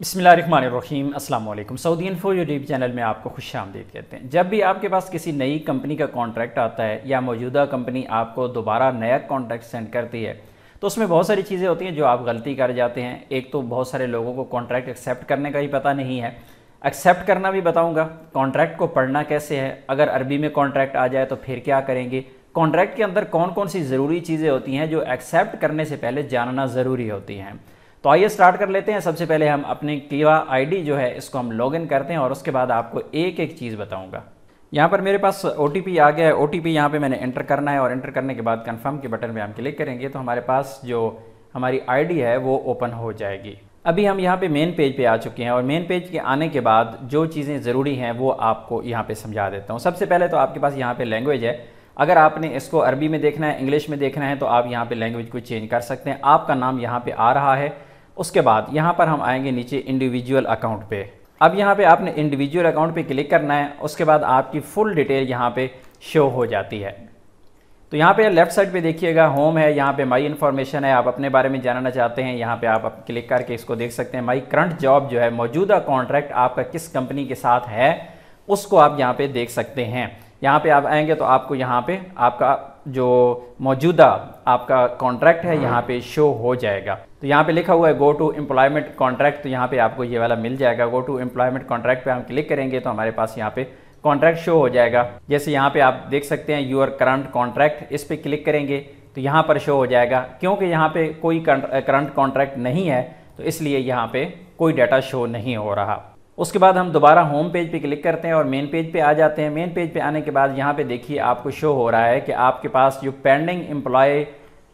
बिस्मिल्लाहिर्रहमानिर्रहीम अस्सलाम वालेकुम। सऊदी इन्फो यूट्यूब चैनल में आपको खुशामदीद कहते हैं। जब भी आपके पास किसी नई कंपनी का कॉन्ट्रैक्ट आता है या मौजूदा कंपनी आपको दोबारा नया कॉन्ट्रैक्ट सेंड करती है तो उसमें बहुत सारी चीज़ें होती हैं जो आप गलती कर जाते हैं। एक तो बहुत सारे लोगों को कॉन्ट्रैक्ट एक्सेप्ट करने का ही पता नहीं है। एक्सेप्ट करना भी बताऊँगा, कॉन्ट्रैक्ट को पढ़ना कैसे है, अगर अरबी में कॉन्ट्रैक्ट आ जाए तो फिर क्या करेंगे, कॉन्ट्रैक्ट के अंदर कौन कौन सी ज़रूरी चीज़ें होती हैं जो एक्सेप्ट करने से पहले जानना ज़रूरी होती हैं। तो आइए स्टार्ट कर लेते हैं। सबसे पहले हम अपनी कीवा आईडी जो है इसको हम लॉगिन करते हैं और उसके बाद आपको एक एक चीज़ बताऊंगा। यहाँ पर मेरे पास OTP आ गया है। OTP यहाँ पे मैंने एंटर करना है और एंटर करने के बाद कंफर्म के बटन पे हम क्लिक करेंगे तो हमारे पास जो हमारी आईडी है वो ओपन हो जाएगी। अभी हम यहाँ पे मेन पेज पे आ चुके हैं और मेन पेज के आने के बाद जो चीज़ें ज़रूरी हैं वो आपको यहाँ पे समझा देता हूँ। सबसे पहले तो आपके पास यहाँ पे लैंग्वेज है। अगर आपने इसको अरबी में देखना है, इंग्लिश में देखना है तो आप यहाँ पे लैंग्वेज को चेंज कर सकते हैं। आपका नाम यहाँ पे आ रहा है। उसके बाद यहाँ पर हम आएंगे नीचे इंडिविजुअल अकाउंट पे। अब यहाँ पे आपने इंडिविजुअल अकाउंट पे क्लिक करना है। उसके बाद आपकी फुल डिटेल यहाँ पे शो हो जाती है। तो यहाँ पे लेफ्ट साइड पे देखिएगा होम है, यहाँ पे माई इन्फॉर्मेशन है। आप अपने बारे में जानना चाहते हैं, यहाँ पे आप क्लिक करके इसको देख सकते हैं। माई करंट जॉब जो है, मौजूदा कॉन्ट्रैक्ट आपका किस कंपनी के साथ है उसको आप यहाँ पे देख सकते हैं। यहाँ पे आप आएंगे तो आपको यहाँ पे आपका जो मौजूदा आपका कॉन्ट्रैक्ट है यहाँ पे शो हो जाएगा। तो यहाँ पे लिखा हुआ है गो टू एम्प्लॉयमेंट कॉन्ट्रैक्ट, तो यहाँ पे आपको ये वाला मिल जाएगा। गो टू एम्प्लॉयमेंट कॉन्ट्रैक्ट पे हम क्लिक करेंगे तो हमारे पास यहाँ पे कॉन्ट्रैक्ट शो हो जाएगा। जैसे यहाँ पे आप देख सकते हैं यूर करंट कॉन्ट्रैक्ट, इस पर क्लिक करेंगे तो यहाँ पर शो हो जाएगा। क्योंकि यहाँ पे कोई करंट कॉन्ट्रैक्ट नहीं है तो इसलिए यहाँ पे कोई डाटा शो नहीं हो रहा। उसके बाद हम दोबारा होम पेज पे क्लिक करते हैं और मेन पेज पे आ जाते हैं। मेन पेज पे आने के बाद यहाँ पे देखिए आपको शो हो रहा है कि आपके पास जो पेंडिंग एम्प्लॉय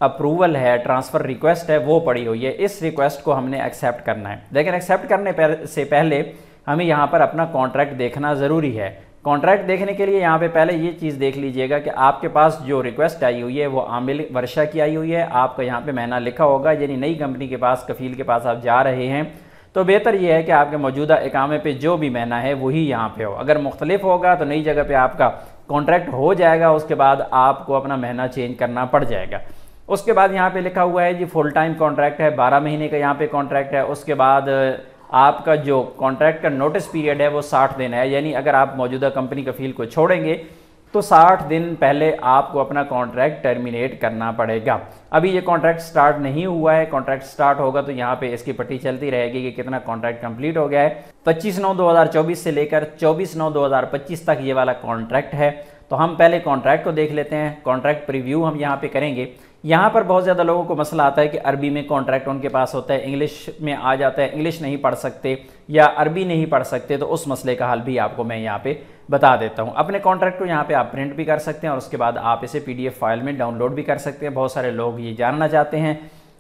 अप्रूवल है, ट्रांसफ़र रिक्वेस्ट है, वो पड़ी हुई है। इस रिक्वेस्ट को हमने एक्सेप्ट करना है, लेकिन एक्सेप्ट करने से पहले हमें यहाँ पर अपना कॉन्ट्रैक्ट देखना ज़रूरी है। कॉन्ट्रैक्ट देखने के लिए यहाँ पे पहले ये चीज़ देख लीजिएगा कि आपके पास जो रिक्वेस्ट आई हुई है वो आमिल वर्षा की आई हुई है। आपका यहाँ पे महीना लिखा होगा, यानी नई कंपनी के पास, कफील के पास आप जा रहे हैं तो बेहतर ये है कि आपके मौजूदा इकामे पे जो भी महीना है वही यहाँ पे हो। अगर मुख्तलिफ होगा तो नई जगह पे आपका कॉन्ट्रैक्ट हो जाएगा, उसके बाद आपको अपना महीना चेंज करना पड़ जाएगा। उसके बाद यहाँ पे लिखा हुआ है जी फुल टाइम कॉन्ट्रैक्ट है, 12 महीने का यहाँ पे कॉन्ट्रैक्ट है। उसके बाद आपका जो कॉन्ट्रैक्ट का नोटिस पीरियड है वो 60 दिन है, यानी अगर आप मौजूदा कंपनी कफील को छोड़ेंगे तो 60 दिन पहले आपको अपना कॉन्ट्रैक्ट टर्मिनेट करना पड़ेगा। अभी ये कॉन्ट्रैक्ट स्टार्ट नहीं हुआ है, कॉन्ट्रैक्ट स्टार्ट होगा तो यहाँ पे इसकी पट्टी चलती रहेगी कि कितना कॉन्ट्रैक्ट कंप्लीट हो गया है। 25/9/2024 से लेकर 24/9/2025 तक ये वाला कॉन्ट्रैक्ट है। तो हम पहले कॉन्ट्रैक्ट को देख लेते हैं। कॉन्ट्रैक्ट प्रीव्यू हम यहाँ पे करेंगे। यहाँ पर बहुत ज़्यादा लोगों को मसला आता है कि अरबी में कॉन्ट्रैक्ट उनके पास होता है, इंग्लिश में आ जाता है, इंग्लिश नहीं पढ़ सकते या अरबी नहीं पढ़ सकते, तो उस मसले का हल भी आपको मैं यहाँ पे बता देता हूँ। अपने कॉन्ट्रैक्ट को यहाँ पे आप प्रिंट भी कर सकते हैं और उसके बाद आप इसे PDF फाइल में डाउनलोड भी कर सकते हैं। बहुत सारे लोग ये जानना चाहते हैं,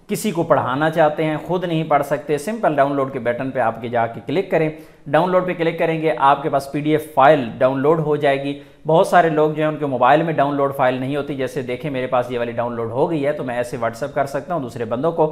किसी को पढ़ाना चाहते हैं, खुद नहीं पढ़ सकते, सिंपल डाउनलोड के बटन पे आपके जाके क्लिक करें। डाउनलोड पे क्लिक करेंगे, आपके पास PDF फाइल डाउनलोड हो जाएगी। बहुत सारे लोग जो है उनके मोबाइल में डाउनलोड फाइल नहीं होती, जैसे देखें मेरे पास ये वाली डाउनलोड हो गई है तो मैं ऐसे व्हाट्सएप कर सकता हूँ दूसरे बंदों को,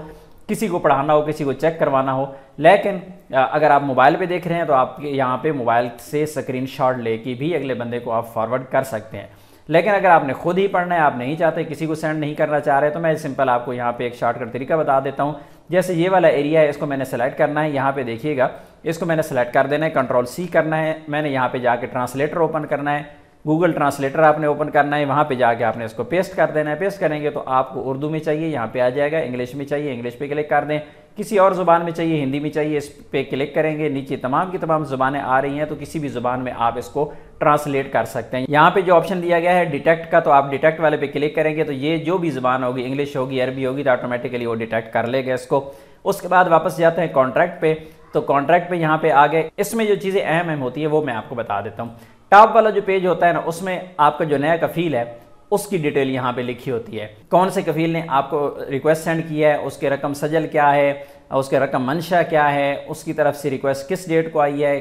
किसी को पढ़ाना हो, किसी को चेक करवाना हो। लेकिन अगर आप मोबाइल पे देख रहे हैं तो आप यहाँ पे मोबाइल से स्क्रीनशॉट लेके भी अगले बंदे को आप फॉरवर्ड कर सकते हैं। लेकिन अगर आपने खुद ही पढ़ना है, आप नहीं चाहते, किसी को सेंड नहीं करना चाह रहे, तो मैं सिंपल आपको यहाँ पे एक शॉर्टकट तरीका बता देता हूँ। जैसे ये वाला एरिया है, इसको मैंने सेलेक्ट करना है। यहाँ पे देखिएगा, इसको मैंने सेलेक्ट कर देना है, Ctrl+C करना है। मैंने यहाँ पे जाके ट्रांसलेटर ओपन करना है, गूगल ट्रांसलेटर आपने ओपन करना है। वहाँ पे जाके आपने इसको पेस्ट कर देना है। पेस्ट करेंगे तो आपको उर्दू में चाहिए, यहाँ पे आ जाएगा। इंग्लिश में चाहिए, इंग्लिश पे क्लिक कर दें। किसी और ज़ुबान में चाहिए, हिंदी में चाहिए, इस पे क्लिक करेंगे। नीचे तमाम की तमाम ज़ुबानें आ रही हैं तो किसी भी ज़ुबान में आप इसको ट्रांसलेट कर सकते हैं। यहाँ पे जो ऑप्शन दिया गया है डिटेक्ट का, तो आप डिटेक्ट वाले पे क्लिक करेंगे तो ये जो भी ज़ुबान होगी, इंग्लिश होगी, अरबी होगी, तो ऑटोमेटिकली वो डिटेक्ट कर लेगा इसको। उसके बाद वापस जाते हैं कॉन्ट्रैक्ट पे। तो कॉन्ट्रैक्ट पे यहाँ पे आ गए। इसमें जो चीज़ें अहम होती है वो मैं आपको बता देता हूँ। टॉप वाला जो पेज होता है ना, उसमें आपका जो नया कफील है उसकी डिटेल यहाँ पे लिखी होती है। कौन से कफील ने आपको रिक्वेस्ट सेंड किया है, उसके रकम सजल क्या है, उसके रकम मंशा क्या है, उसकी तरफ से रिक्वेस्ट किस डेट को आई है।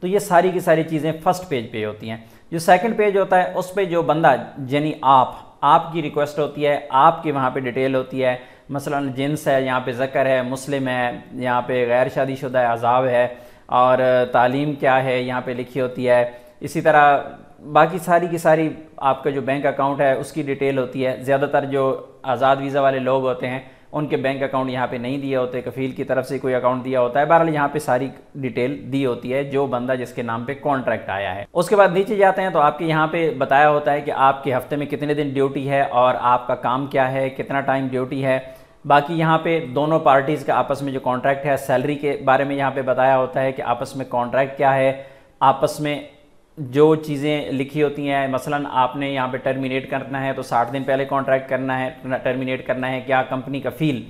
तो ये सारी की सारी चीज़ें फर्स्ट पेज पे होती हैं। जो सेकंड पेज होता है उस पर जो बंदा, यानी आपकी रिक्वेस्ट होती है, आपकी वहाँ पे डिटेल होती है। मसलन जिन्स है, यहाँ पे ज़कर है, मुस्लिम है, यहाँ पे गैर शादीशुदा है, अज़ाब है, और तालीम क्या है यहाँ पे लिखी होती है। इसी तरह बाकी सारी की सारी आपका जो बैंक अकाउंट है उसकी डिटेल होती है। ज़्यादातर जो आज़ाद वीज़ा वाले लोग होते हैं उनके बैंक अकाउंट यहाँ पे नहीं दिए होते, कफील की तरफ से कोई अकाउंट दिया होता है। बहरहाल यहाँ पे सारी डिटेल दी होती है जो बंदा जिसके नाम पे कॉन्ट्रैक्ट आया है। उसके बाद नीचे जाते हैं तो आपके यहाँ पे बताया होता है कि आपके हफ्ते में कितने दिन ड्यूटी है और आपका काम क्या है, कितना टाइम ड्यूटी है। बाकी यहाँ पे दोनों पार्टीज़ का आपस में जो कॉन्ट्रैक्ट है, सैलरी के बारे में यहाँ पे बताया होता है कि आपस में कॉन्ट्रैक्ट क्या है, आपस में जो चीज़ें लिखी होती हैं। मसलन आपने यहाँ पे टर्मिनेट करना है तो 60 दिन पहले कॉन्ट्रैक्ट करना है, टर्मिनेट करना है। क्या कंपनी कफील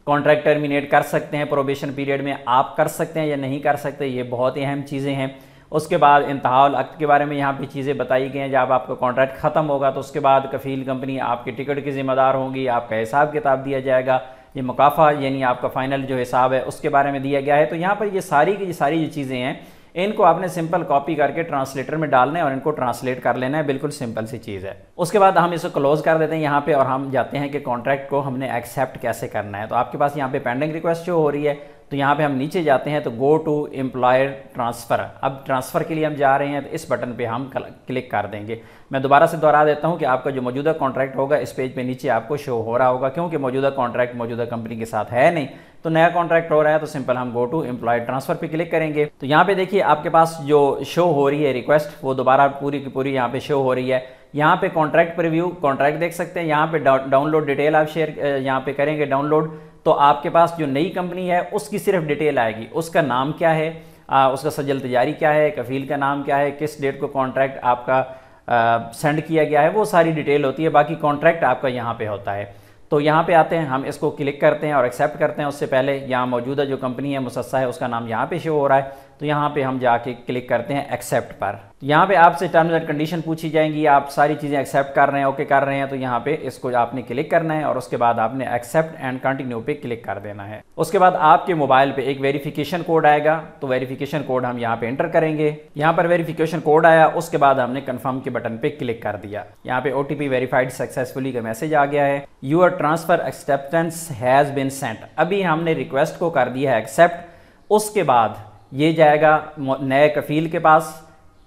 कॉन्ट्रैक्ट टर्मिनेट कर सकते हैं प्रोबेशन पीरियड में, आप कर सकते हैं या नहीं कर सकते, ये बहुत ही अहम चीज़ें हैं। उसके बाद इंतहाउल अक्द के बारे में यहाँ पे चीज़ें बताई गई हैं। जब आपका कॉन्ट्रैक्ट ख़त्म होगा तो उसके बाद कफील कंपनी आपके टिकट की ज़िम्मेदार होगी, आपका हिसाब किताब दिया जाएगा, ये मुकाफ़ा यानी आपका फ़ाइनल जो हिसाब है उसके बारे में दिया गया है। तो यहाँ पर ये सारी की सारी जो चीज़ें हैं इनको आपने सिंपल कॉपी करके ट्रांसलेटर में डालना है और इनको ट्रांसलेट कर लेना है। बिल्कुल सिंपल सी चीज़ है। उसके बाद हम इसको क्लोज कर देते हैं यहाँ पे और हम जाते हैं कि कॉन्ट्रैक्ट को हमने एक्सेप्ट कैसे करना है। तो आपके पास यहाँ पे पेंडिंग रिक्वेस्ट शो हो रही है, तो यहाँ पे हम नीचे जाते हैं तो गो टू एम्प्लॉयर ट्रांसफ़र। अब ट्रांसफ़र के लिए हम जा रहे हैं तो इस बटन पे हम क्लिक कर देंगे। मैं दोबारा से दोहरा देता हूँ कि आपका जो मौजूदा कॉन्ट्रैक्ट होगा इस पेज पे नीचे आपको शो हो रहा होगा, क्योंकि मौजूदा कॉन्ट्रैक्ट मौजूदा कंपनी के साथ है नहीं, तो नया कॉन्ट्रैक्ट हो रहा है। तो सिंपल हम गो टू एम्प्लॉयर ट्रांसफ़र पे क्लिक करेंगे। तो यहाँ पे देखिए आपके पास जो शो हो रही है रिक्वेस्ट वो दोबारा पूरी की पूरी यहाँ पे शो हो रही है। यहाँ पे कॉन्ट्रैक्ट प्रीव्यू कॉन्ट्रैक्ट देख सकते हैं। यहाँ पे डाउनलोड डिटेल आप शेयर यहाँ पे करेंगे डाउनलोड, तो आपके पास जो नई कंपनी है उसकी सिर्फ डिटेल आएगी। उसका नाम क्या है, उसका सजल तजारी क्या है, कफील का नाम क्या है, किस डेट को कॉन्ट्रैक्ट आपका सेंड किया गया है, वो सारी डिटेल होती है। बाकी कॉन्ट्रैक्ट आपका यहाँ पे होता है। तो यहाँ पे आते हैं, हम इसको क्लिक करते हैं और एक्सेप्ट करते हैं। उससे पहले यहाँ मौजूदा जो कंपनी है मुसस्सा है उसका नाम यहाँ पे शो हो रहा है, तो यहाँ पे हम जाके क्लिक करते हैं एक्सेप्ट पर। यहाँ पे आपसे टर्म्स एंड कंडीशन पूछी जाएंगी, आप सारी चीज़ें एक्सेप्ट कर रहे हैं, ओके कर रहे हैं, तो यहाँ पे इसको आपने क्लिक करना है और उसके बाद आपने एक्सेप्ट एंड कंटिन्यू पे क्लिक कर देना है। उसके बाद आपके मोबाइल पे एक वेरिफिकेशन कोड आएगा, तो वेरिफिकेशन कोड हम यहाँ पे एंटर करेंगे। यहाँ पर वेरिफिकेशन कोड आया, उसके बाद हमने कन्फर्म के बटन पे क्लिक कर दिया। यहाँ पे OTP वेरीफाइड सक्सेसफुली का मैसेज आ गया है, your transfer acceptance has been sent. अभी हमने रिक्वेस्ट को कर दिया है एक्सेप्ट, उसके बाद ये जाएगा नए कफील के पास,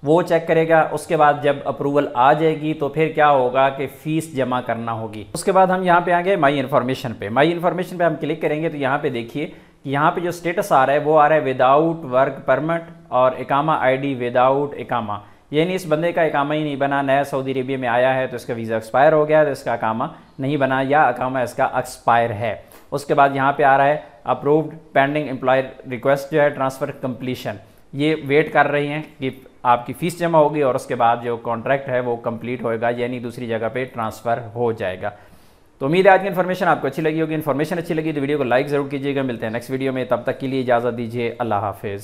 वो चेक करेगा। उसके बाद जब अप्रूवल आ जाएगी तो फिर क्या होगा कि फ़ीस जमा करना होगी। उसके बाद हम यहाँ पे आ गए माई इन्फॉर्मेशन पे। माई इन्फॉर्मेशन पे हम क्लिक करेंगे तो यहाँ पे देखिए कि यहाँ पे जो स्टेटस आ रहा है वो आ रहा है विदाउट वर्क परमिट और इकामा ID विदाउट इकामा, यानी इस बंदे का इकामा ही नहीं बना, नया सऊदी अरेबिया में आया है तो इसका वीज़ा एक्सपायर हो गया है, तो इसका इकामा नहीं बना या इकामा इसका एक्सपायर है। उसके बाद यहाँ पे आ रहा है अप्रूव्ड पेंडिंग एम्प्लॉयर रिक्वेस्ट जो है ट्रांसफ़र कंप्लीशन, ये वेट कर रही हैं कि आपकी फ़ीस जमा होगी और उसके बाद जो कॉन्ट्रैक्ट है वो कंप्लीट होएगा, यानी दूसरी जगह पे ट्रांसफ़र हो जाएगा। तो उम्मीद है आज की इन्फॉर्मेशन आपको अच्छी लगी होगी। इन्फॉर्मेशन अच्छी लगी तो वीडियो को लाइक ज़रूर कीजिएगा। मिलते हैं नेक्स्ट वीडियो में, तब तक के लिए इजाज़त दीजिए। अल्लाह हाफिज़।